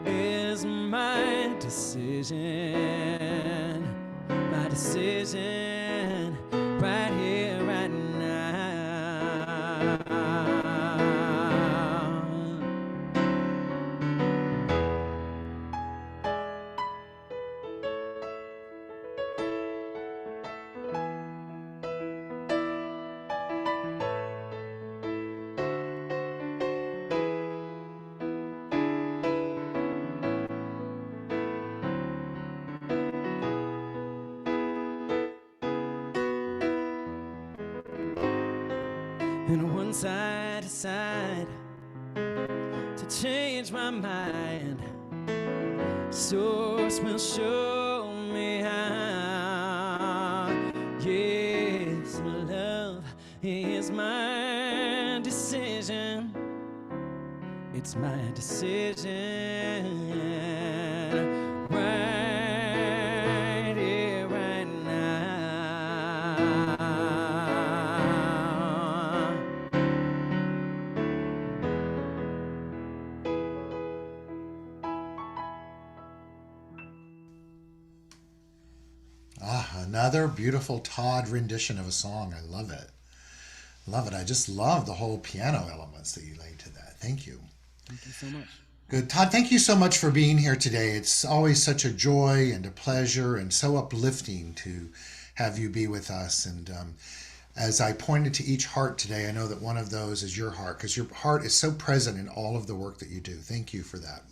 is my decision, right here, right now. And once I decide to change my mind, Source will show me how. Yes, love is my decision. It's my decision. Right here, right now. Another beautiful Todd rendition of a song. I love it. Love it. I just love the whole piano elements that you laid to that. Thank you. Thank you so much. Good. Todd, thank you so much for being here today. It's always such a joy and a pleasure and so uplifting to have you be with us. And as I pointed to each heart today, I know that one of those is your heart, because your heart is so present in all of the work that you do. Thank you for that.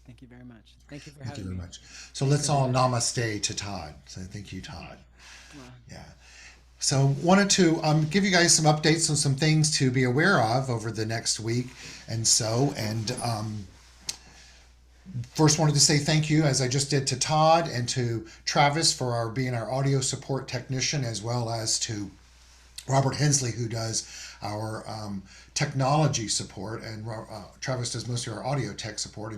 Thank you very much. Thank you for Thank you having very me. much. So let's all namaste to Todd. So thank you, Todd. Wow. Yeah. So wanted to give you guys some updates on some things to be aware of over the next week and so. And first wanted to say thank you, as I just did, to Todd and to Travis for being our audio support technician, as well as to Robert Hensley, who does our technology support, and Travis does most of our audio tech support,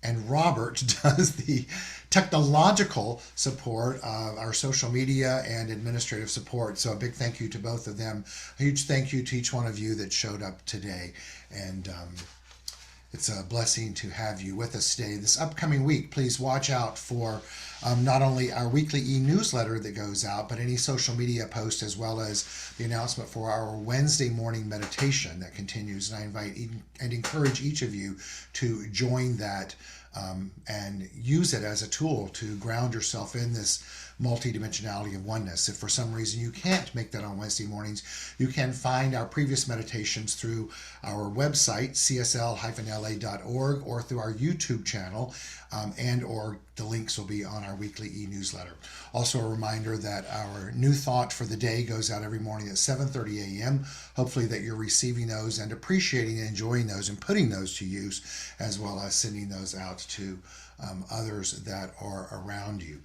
and Robert does the technological support of our social media and administrative support. So a big thank you to both of them. A huge thank you to each one of you that showed up today. And it's a blessing to have you with us today. This upcoming week, please watch out for not only our weekly e-newsletter that goes out, but any social media post, as well as the announcement for our Wednesday morning meditation that continues. And I invite and encourage each of you to join that and use it as a tool to ground yourself in this multidimensionality of oneness. If for some reason you can't make that on Wednesday mornings, you can find our previous meditations through our website, CSL-LA.org, or through our YouTube channel, and or the links will be on our weekly e-newsletter. Also a reminder that our new thought for the day goes out every morning at 7:30 a.m. Hopefully that you're receiving those and appreciating and enjoying those and putting those to use, as well as sending those out to others that are around you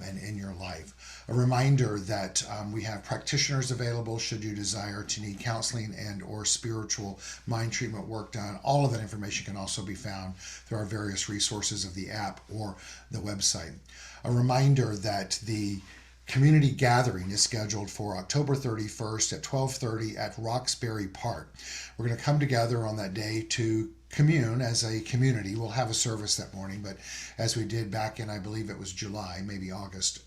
and in your life. A reminder that we have practitioners available should you desire to need counseling and or spiritual mind treatment work done. All of that information can also be found through our various resources of the app or the website. A reminder that the community gathering is scheduled for October 31st at 12:30 at Roxbury Park. We're going to come together on that day to commune as a community. We'll have a service that morning, but as we did back in, I believe it was July, maybe August,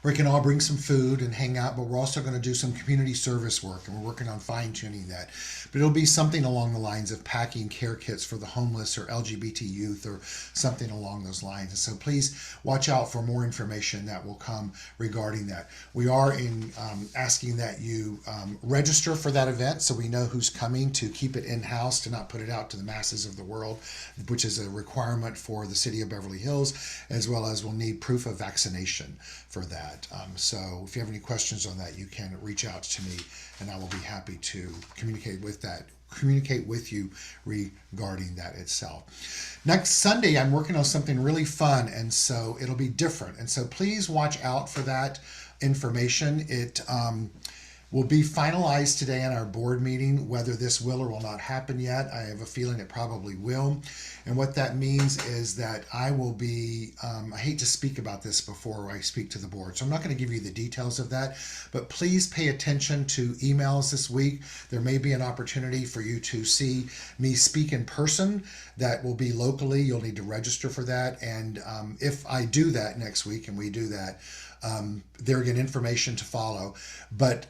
we can all bring some food and hang out, but we're also going to do some community service work, and we're working on fine-tuning that. But it'll be something along the lines of packing care kits for the homeless or LGBT youth or something along those lines. And so please watch out for more information that will come regarding that. We are asking that you register for that event so we know who's coming, to keep it in-house, to not put it out to the masses of the world, which is a requirement for the city of Beverly Hills, as well as we'll need proof of vaccination for that. So if you have any questions on that, you can reach out to me, and I will be happy to communicate with you regarding that itself. Next Sunday, I'm working on something really fun, and so it'll be different. And so please watch out for that information. will be finalized today in our board meeting. Whether this will or will not happen yet, I have a feeling it probably will. And what that means is that I will be, I hate to speak about this before I speak to the board, so I'm not going to give you the details of that, but please pay attention to emails this week. There may be an opportunity for you to see me speak in person. That will be locally. You'll need to register for that. And if I do that next week, and we do that, there again, information to follow. But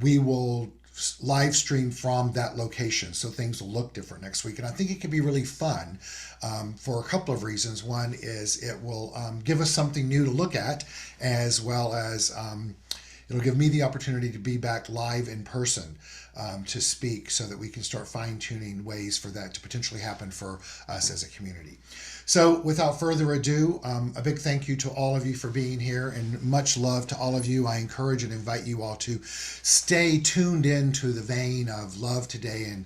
we will live stream from that location, so things will look different next week. And I think it can be really fun for a couple of reasons. One is it will give us something new to look at, as well as it'll give me the opportunity to be back live in person to speak, so that we can start fine-tuning ways for that to potentially happen for us as a community. So without further ado, a big thank you to all of you for being here, and much love to all of you. I encourage and invite you all to stay tuned into the vein of love today, and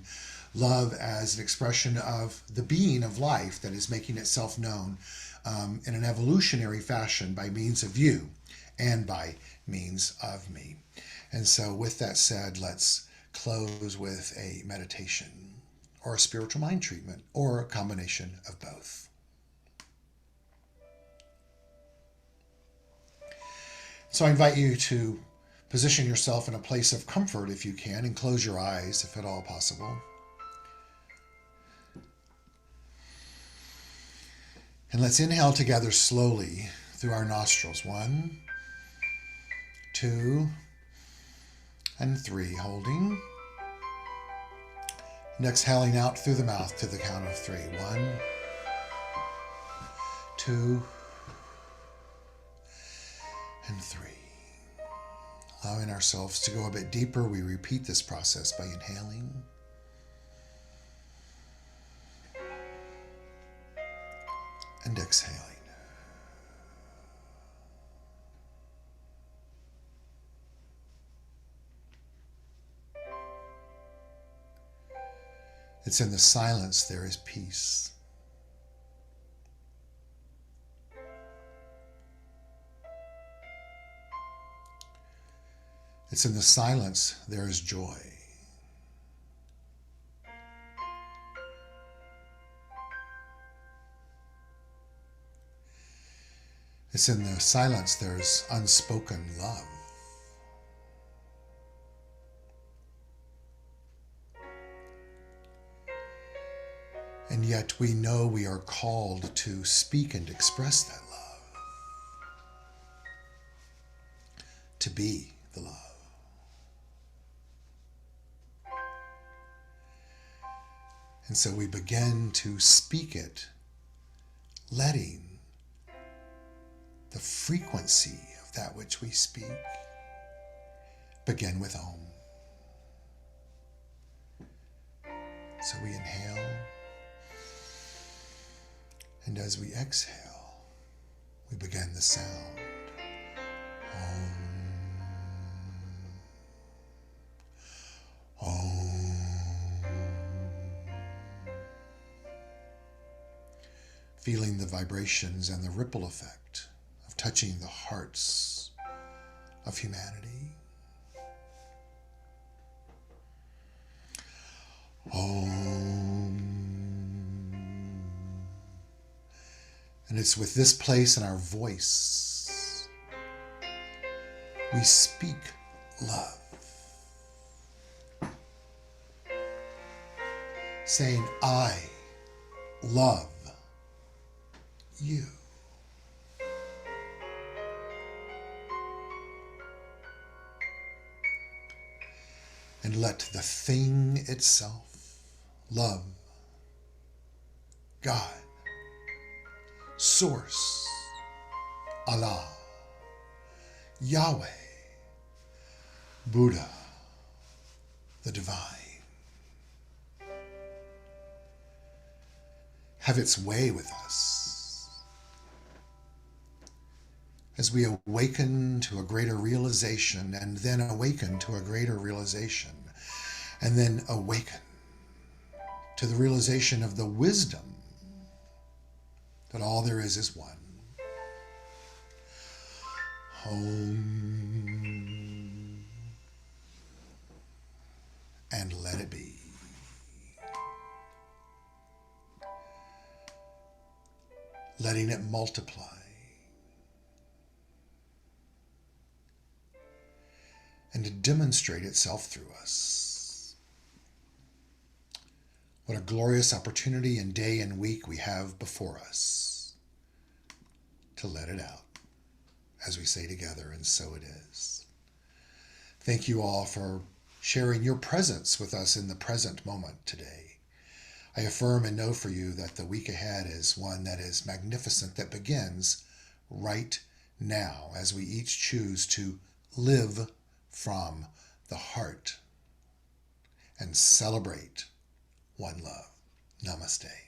love as an expression of the being of life that is making itself known in an evolutionary fashion by means of you and by means of me. And so with that said, let's close with a meditation or a spiritual mind treatment, or a combination of both. So I invite you to position yourself in a place of comfort if you can, and close your eyes if at all possible. And let's inhale together slowly through our nostrils. 1, 2, and 3, holding. And exhaling out through the mouth to the count of 3. 1, 2, and 3. Allowing ourselves to go a bit deeper, we repeat this process by inhaling and exhaling. It's in the silence there is peace. It's in the silence there is joy. It's in the silence there's unspoken love. And yet we know we are called to speak and express that love, to be the love. And so we begin to speak it, letting the frequency of that which we speak begin with Om. So we inhale, and as we exhale, we begin the sound. Om. Om. Feeling the vibrations and the ripple effect of touching the hearts of humanity. Om. And it's with this place in our voice we speak love, saying, I love you. And let the thing itself, love, God, Source, Allah, Yahweh, Buddha, the Divine, have its way with us as we awaken to a greater realization, and then awaken to a greater realization, and then awaken to the realization of the wisdom that all there is one. Om. and let it be. Letting it multiply. And to demonstrate itself through us. What a glorious opportunity and day and week we have before us to let it out, as we say together, and so it is. Thank you all for sharing your presence with us in the present moment today. I affirm and know for you that the week ahead is one that is magnificent, that begins right now as we each choose to live from the heart and celebrate one love. Namaste.